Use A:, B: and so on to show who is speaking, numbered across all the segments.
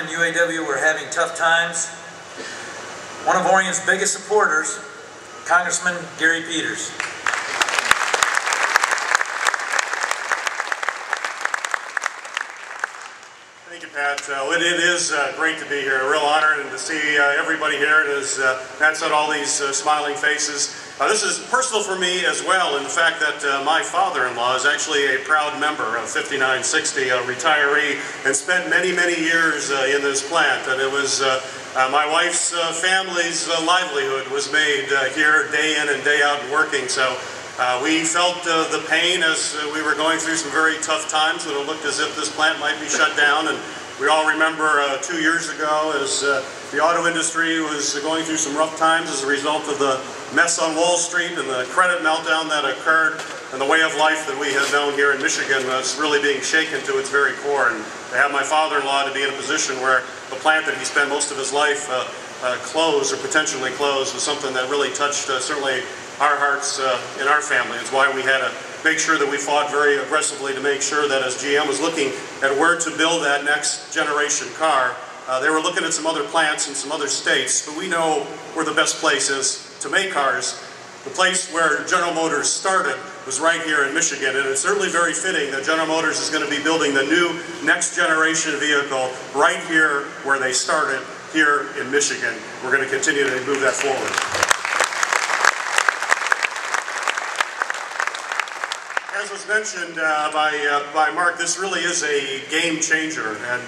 A: and UAW were having tough times, one of Orion's biggest supporters, Congressman Gary Peters.
B: Thank you, Pat. It is great to be here. A real honor and to see everybody here. And as Matt said, all these smiling faces. This is personal for me as well in the fact that my father-in-law is actually a proud member of 5960, a retiree, and spent many, many years in this plant. And it was my wife's family's livelihood was made here day in and day out and working. So we felt the pain as we were going through some very tough times when it looked as if this plant might be shut down. And we all remember 2 years ago as the auto industry was going through some rough times as a result of the mess on Wall Street and the credit meltdown that occurred, and the way of life that we have known here in Michigan was really being shaken to its very core. And to have my father-in-law to be in a position where the plant that he spent most of his life closed or potentially closed was something that really touched certainly our hearts in our family. It's why we had to make sure that we fought very aggressively to make sure that as GM was looking at where to build that next generation car, they were looking at some other plants in some other states, but we know where the best place is to make cars. The place where General Motors started was right here in Michigan, and it's certainly very fitting that General Motors is going to be building the new next generation vehicle right here where they started, here in Michigan. We're going to continue to move that forward. As was mentioned by Mark, this really is a game changer, and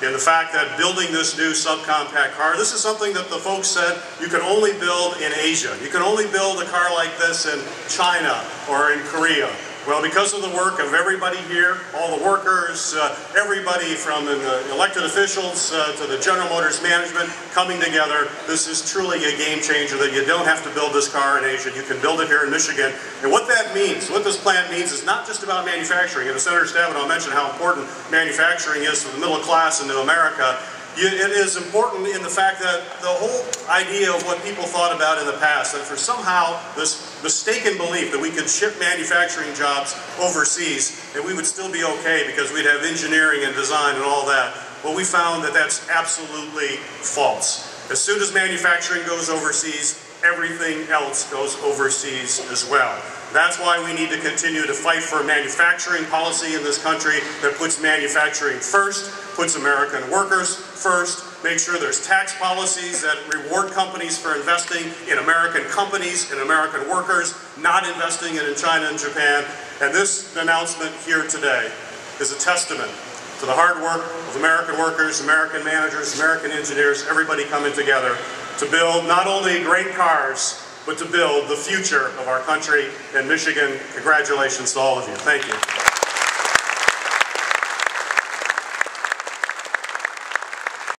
B: in the fact that building this new subcompact car, this is something that the folks said you can only build in Asia. You can only build a car like this in China or in Korea. Well, because of the work of everybody here, all the workers, everybody from the elected officials to the General Motors management coming together, this is truly a game changer that you don't have to build this car in Asia. You can build it here in Michigan. And what that means, what this plant means, is not just about manufacturing. And Senator Stabenow mentioned how important manufacturing is for the middle class in America. It is important in the fact that the whole idea of what people thought about in the past, that for somehow this mistaken belief that we could ship manufacturing jobs overseas and we would still be okay because we'd have engineering and design and all that, well, we found that that's absolutely false. As soon as manufacturing goes overseas, everything else goes overseas as well. That's why we need to continue to fight for a manufacturing policy in this country that puts manufacturing first, puts American workers first, make sure there's tax policies that reward companies for investing in American companies and American workers, not investing it in China and Japan. And this announcement here today is a testament to the hard work of American workers, American managers, American engineers, everybody coming together to build not only great cars, but to build the future of our country and Michigan. Congratulations to all of you. Thank you.